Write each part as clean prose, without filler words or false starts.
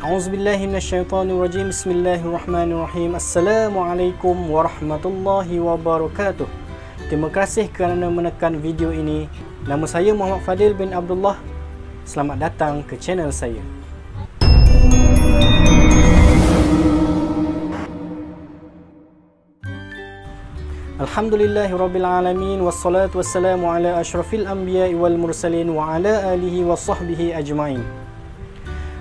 A'udzubillahi minasyaitonirrajim. Bismillahirrahmanirrahim. Assalamualaikum warahmatullahi wabarakatuh. Terima kasih kerana menekan video ini. Nama saya Muhammad Fadil bin Abdullah. Selamat datang ke channel saya. Alhamdulillahirrabbilalamin. Wassalatu wassalamu ala ashrafil anbiya'i wal mursalin wa ala alihi wa sahbihi ajma'in.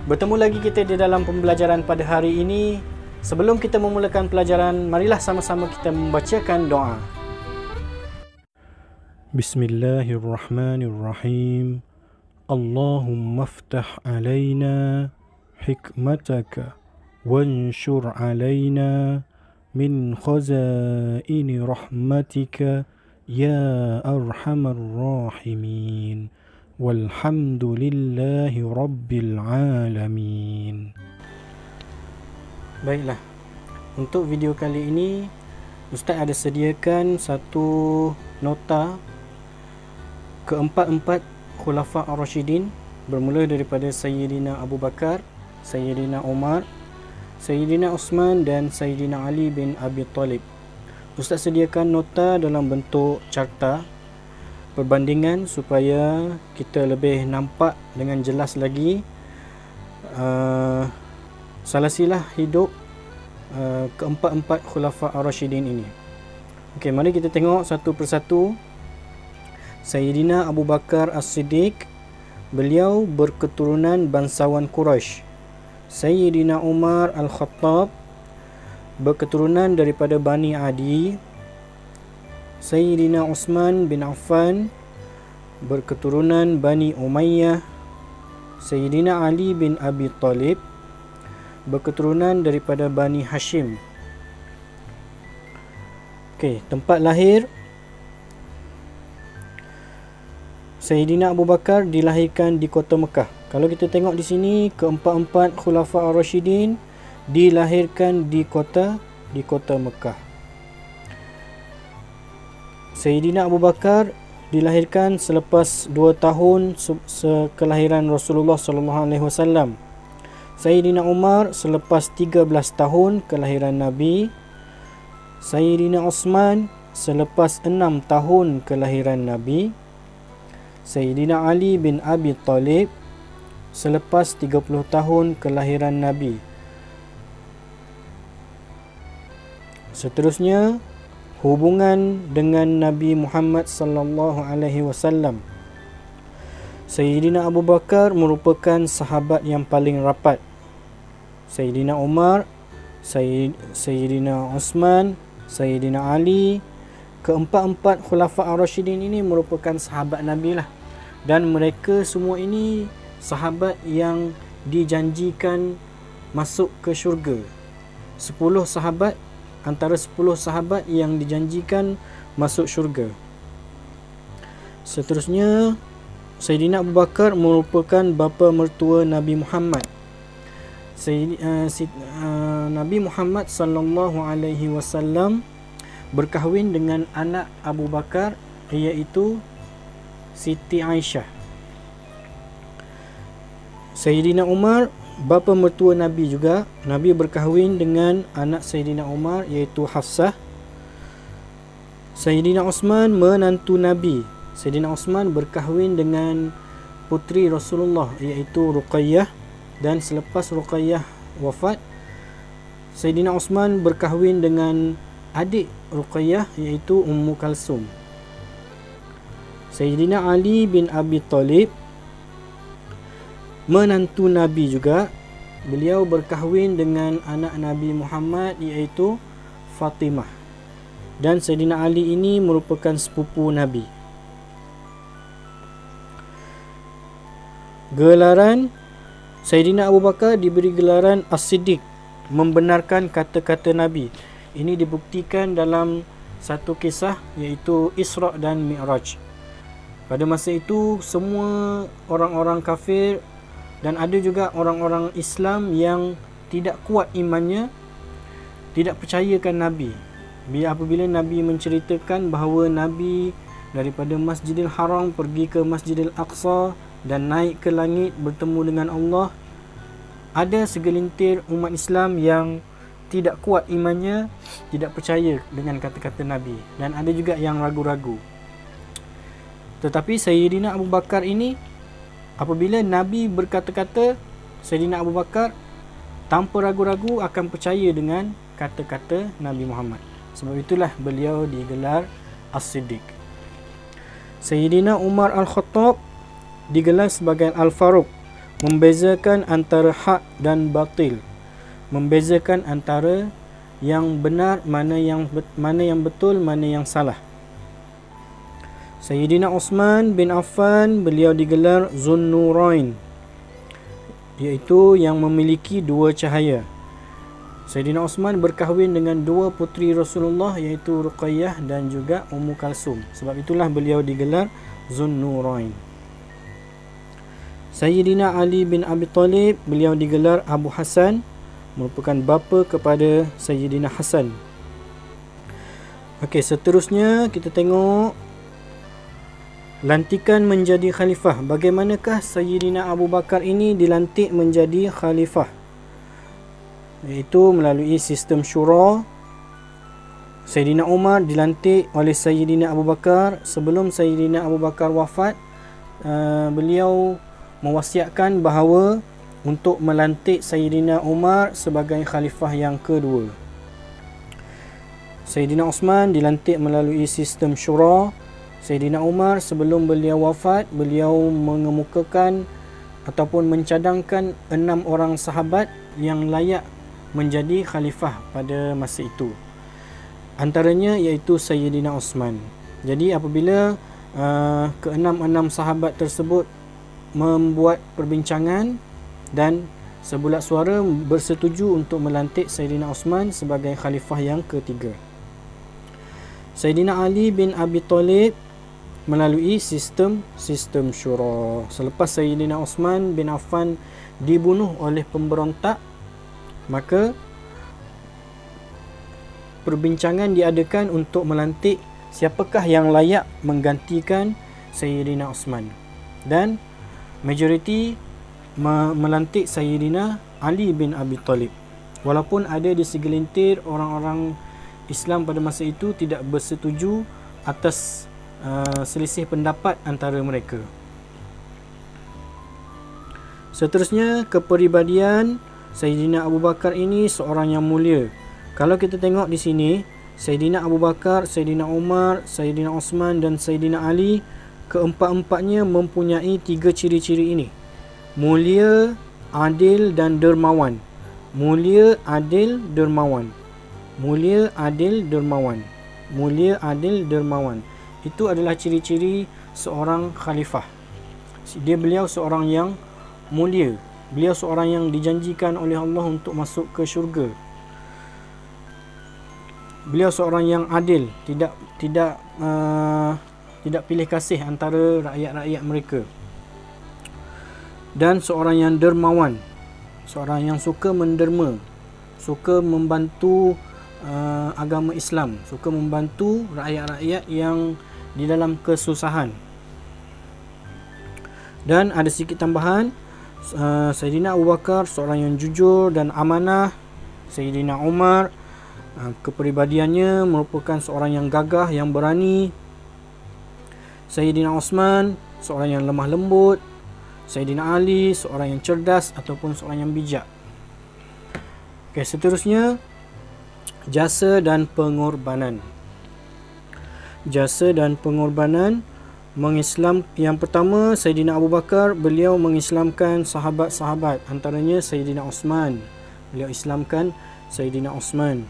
Bertemu lagi kita di dalam pembelajaran pada hari ini. Sebelum kita memulakan pelajaran, marilah sama-sama kita membacakan doa. Bismillahirrahmanirrahim. Allahumma aftah alaina hikmataka wanshur alaina min khazaini rahmatika ya arhamar rahimin. Walhamdulillahi Rabbil Alamin. Baiklah, untuk video kali ini Ustaz ada sediakan satu nota keempat-empat Khulafa Ar-Rashidin, bermula daripada Sayyidina Abu Bakar, Sayyidina Umar, Sayyidina Uthman dan Sayyidina Ali bin Abi Talib. Ustaz sediakan nota dalam bentuk carta perbandingan supaya kita lebih nampak dengan jelas lagi silsilah hidup keempat-empat Khulafa Ar-Rashidin ini. Okey, mari kita tengok satu persatu. Sayyidina Abu Bakar As-Siddiq, beliau berketurunan bangsawan Quraisy. Sayyidina Umar Al-Khattab berketurunan daripada Bani Adi. Sayyidina Uthman bin Affan berketurunan Bani Umayyah. Sayyidina Ali bin Abi Talib berketurunan daripada Bani Hashim. Okey, tempat lahir Sayyidina Abu Bakar dilahirkan di kota Mekah. Kalau kita tengok di sini, keempat-empat Khulafa Ar-Rashidin dilahirkan di kota Mekah. Sayyidina Abu Bakar dilahirkan selepas 2 tahun kelahiran Rasulullah SAW. Sayyidina Umar selepas 13 tahun kelahiran Nabi. Sayyidina Uthman selepas 6 tahun kelahiran Nabi. Sayyidina Ali bin Abi Talib selepas 30 tahun kelahiran Nabi. Seterusnya, hubungan dengan Nabi Muhammad sallallahu alaihi wasallam. Sayyidina Abu Bakar merupakan sahabat yang paling rapat. Sayyidina Umar, Sayyidina Uthman, Sayyidina Ali, keempat-empat Khulafa Ar-Rashidin ini merupakan sahabat Nabi lah. Dan mereka semua ini sahabat yang dijanjikan masuk ke syurga. 10 sahabat antara 10 sahabat yang dijanjikan masuk syurga. Seterusnya, Sayyidina Abu Bakar merupakan bapa mertua Nabi Muhammad. Nabi Muhammad sallallahu alaihi wasallam berkahwin dengan anak Abu Bakar, iaitu Siti Aisyah. Sayyidina Umar bapa mertua Nabi juga. Nabi berkahwin dengan anak Sayyidina Umar, iaitu Hafsah. Sayyidina Uthman menantu Nabi. Sayyidina Uthman berkahwin dengan puteri Rasulullah, iaitu Ruqayyah. Dan selepas Ruqayyah wafat, Sayyidina Uthman berkahwin dengan adik Ruqayyah, iaitu Ummu Kalsum. Sayyidina Ali bin Abi Talib menantu Nabi juga. Beliau berkahwin dengan anak Nabi Muhammad, iaitu Fatimah. Dan Sayyidina Ali ini merupakan sepupu Nabi. Gelaran Sayyidina Abu Bakar diberi gelaran As-Siddiq, membenarkan kata-kata Nabi. Ini dibuktikan dalam satu kisah, iaitu Isra' dan Mi'raj. Pada masa itu, semua orang-orang kafir dan ada juga orang-orang Islam yang tidak kuat imannya, tidak percayakan Nabi. Apabila Nabi menceritakan bahawa Nabi daripada Masjidil Haram pergi ke Masjidil Aqsa dan naik ke langit bertemu dengan Allah, ada segelintir umat Islam yang tidak kuat imannya, tidak percaya dengan kata-kata Nabi, dan ada juga yang ragu-ragu. Tetapi Sayyidina Abu Bakar ini, apabila Nabi berkata-kata, Sayyidina Abu Bakar tanpa ragu-ragu akan percaya dengan kata-kata Nabi Muhammad. Sebab itulah beliau digelar As-Siddiq. Sayyidina Umar Al-Khattab digelar sebagai Al-Faruq, membezakan antara hak dan batil, membezakan antara yang benar, mana yang betul, mana yang salah. Sayyidina Uthman bin Affan, beliau digelar Zunnurain, iaitu yang memiliki dua cahaya. Sayyidina Uthman berkahwin dengan dua puteri Rasulullah, iaitu Ruqayyah dan juga Ummu Kalsum. Sebab itulah beliau digelar Zunnurain. Sayyidina Ali bin Abi Talib, beliau digelar Abu Hasan, merupakan bapa kepada Sayyidina Hasan. Okey, seterusnya kita tengok lantikan menjadi khalifah. Bagaimanakah Sayyidina Abu Bakar ini dilantik menjadi khalifah? Iaitu melalui sistem syura. Sayyidina Umar dilantik oleh Sayyidina Abu Bakar. Sebelum Sayyidina Abu Bakar wafat, beliau mewasiatkan bahawa untuk melantik Sayyidina Umar sebagai khalifah yang kedua. Sayyidina Uthman dilantik melalui sistem syura. Sayyidina Umar sebelum beliau wafat, beliau mengemukakan ataupun mencadangkan 6 orang sahabat yang layak menjadi khalifah pada masa itu. Antaranya iaitu Sayyidina Uthman. Jadi apabila ke-6 sahabat tersebut membuat perbincangan dan sebulat suara bersetuju untuk melantik Sayyidina Uthman sebagai khalifah yang ketiga. Sayyidina Ali bin Abi Talib melalui sistem syura. Selepas Sayyidina Uthman bin Affan dibunuh oleh pemberontak, maka perbincangan diadakan untuk melantik siapakah yang layak menggantikan Sayyidina Uthman, dan majoriti melantik Sayyidina Ali bin Abi Talib. Walaupun ada di segelintir orang-orang Islam pada masa itu tidak bersetuju atas selisih pendapat antara mereka. Seterusnya, kepribadian Sayyidina Abu Bakar ini seorang yang mulia. Kalau kita tengok di sini, Sayyidina Abu Bakar, Sayyidina Umar, Sayyidina Uthman dan Sayyidina Ali, keempat-empatnya mempunyai 3 ciri-ciri ini: mulia, adil dan dermawan. Mulia, adil, dermawan. Mulia, adil, dermawan. Mulia, adil, dermawan. Itu adalah ciri-ciri seorang khalifah. Beliau seorang yang mulia. Beliau seorang yang dijanjikan oleh Allah untuk masuk ke syurga. Beliau seorang yang adil, tidak pilih kasih antara rakyat-rakyat mereka. Dan seorang yang dermawan, seorang yang suka menderma, suka membantu agama Islam, suka membantu rakyat-rakyat yang di dalam kesusahan. Dan ada sedikit tambahan, Sayyidina Abu Bakar seorang yang jujur dan amanah. Sayyidina Umar, kepribadiannya merupakan seorang yang gagah, yang berani. Sayyidina Uthman seorang yang lemah lembut. Sayyidina Ali seorang yang cerdas ataupun seorang yang bijak. Okey, seterusnya jasa dan pengorbanan. Jasa dan pengorbanan mengislam. Yang pertama, Sayyidina Abu Bakar, beliau mengislamkan sahabat-sahabat, antaranya Sayyidina Uthman. Beliau islamkan Sayyidina Uthman.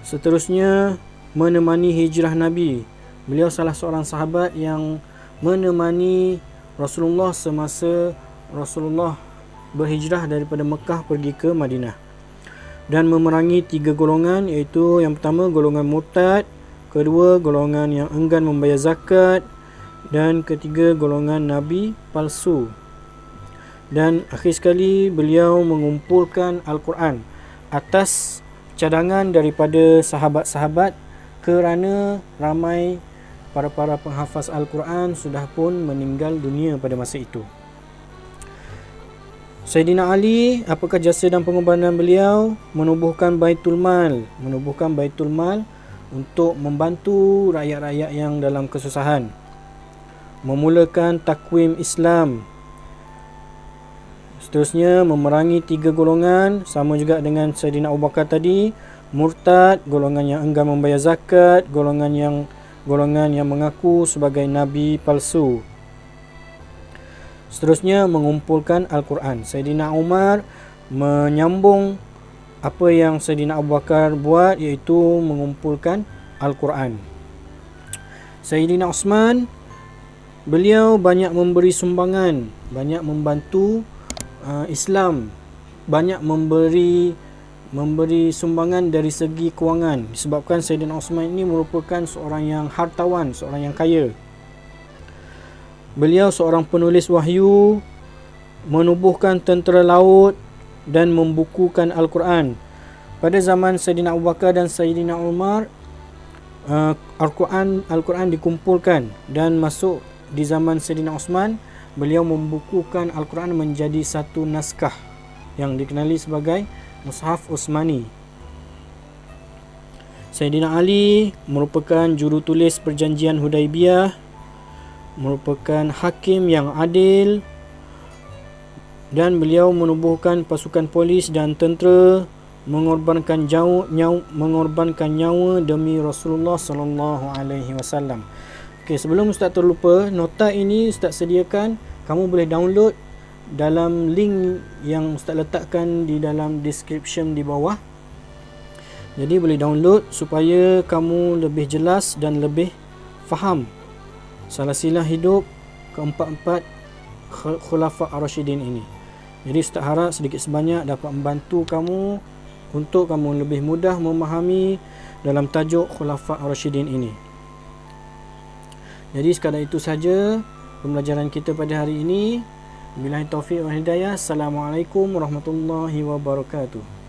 Seterusnya, menemani hijrah Nabi. Beliau salah seorang sahabat yang menemani Rasulullah semasa Rasulullah berhijrah daripada Mekah pergi ke Madinah, dan memerangi 3 golongan, iaitu yang pertama golongan murtad, kedua golongan yang enggan membayar zakat, dan ketiga golongan nabi palsu. Dan akhir sekali beliau mengumpulkan Al-Quran atas cadangan daripada sahabat-sahabat, kerana ramai para penghafaz Al-Quran sudah pun meninggal dunia pada masa itu. Sayyidina Ali, apakah jasa dan pengorbanan beliau? Menubuhkan Baitul Mal, untuk membantu rakyat-rakyat yang dalam kesusahan. Memulakan takwim Islam. Seterusnya memerangi 3 golongan, sama juga dengan Sayyidina Abu Bakar tadi. Murtad, golongan yang enggan membayar zakat, golongan yang mengaku sebagai nabi palsu. Seterusnya mengumpulkan Al-Quran. Sayyidina Umar menyambung apa yang Sayyidina Abu Bakar buat, iaitu mengumpulkan Al-Quran. Sayyidina Osman, beliau banyak memberi sumbangan, banyak membantu Islam, banyak memberi sumbangan dari segi kewangan, disebabkan Sayyidina Osman ini merupakan seorang yang hartawan, seorang yang kaya. Beliau seorang penulis wahyu, menubuhkan tentera laut dan membukukan Al-Quran. Pada zaman Sayyidina Abu Bakar dan Sayyidina Umar, Al-Quran dikumpulkan, dan masuk di zaman Sayyidina Osman, beliau membukukan Al-Quran menjadi satu naskah yang dikenali sebagai Mushaf Utsmani. Sayyidina Ali merupakan jurutulis perjanjian Hudaibiyah, merupakan hakim yang adil, dan beliau menubuhkan pasukan polis dan tentera, mengorbankan nyawa demi Rasulullah sallallahu alaihi wasallam. Okey, sebelum Ustaz terlupa, nota ini Ustaz sediakan, kamu boleh download dalam link yang Ustaz letakkan di dalam description di bawah. Jadi boleh download supaya kamu lebih jelas dan lebih faham silsilah hidup keempat-empat Khulafa Ar-Rasyidin ini. Jadi Ustaz harap sedikit sebanyak dapat membantu kamu untuk kamu lebih mudah memahami dalam tajuk Khulafa Ar-Rasyidin ini. Jadi sekadar itu saja pembelajaran kita pada hari ini. Billahi taufiq wal hidayah. Assalamualaikum warahmatullahi wabarakatuh.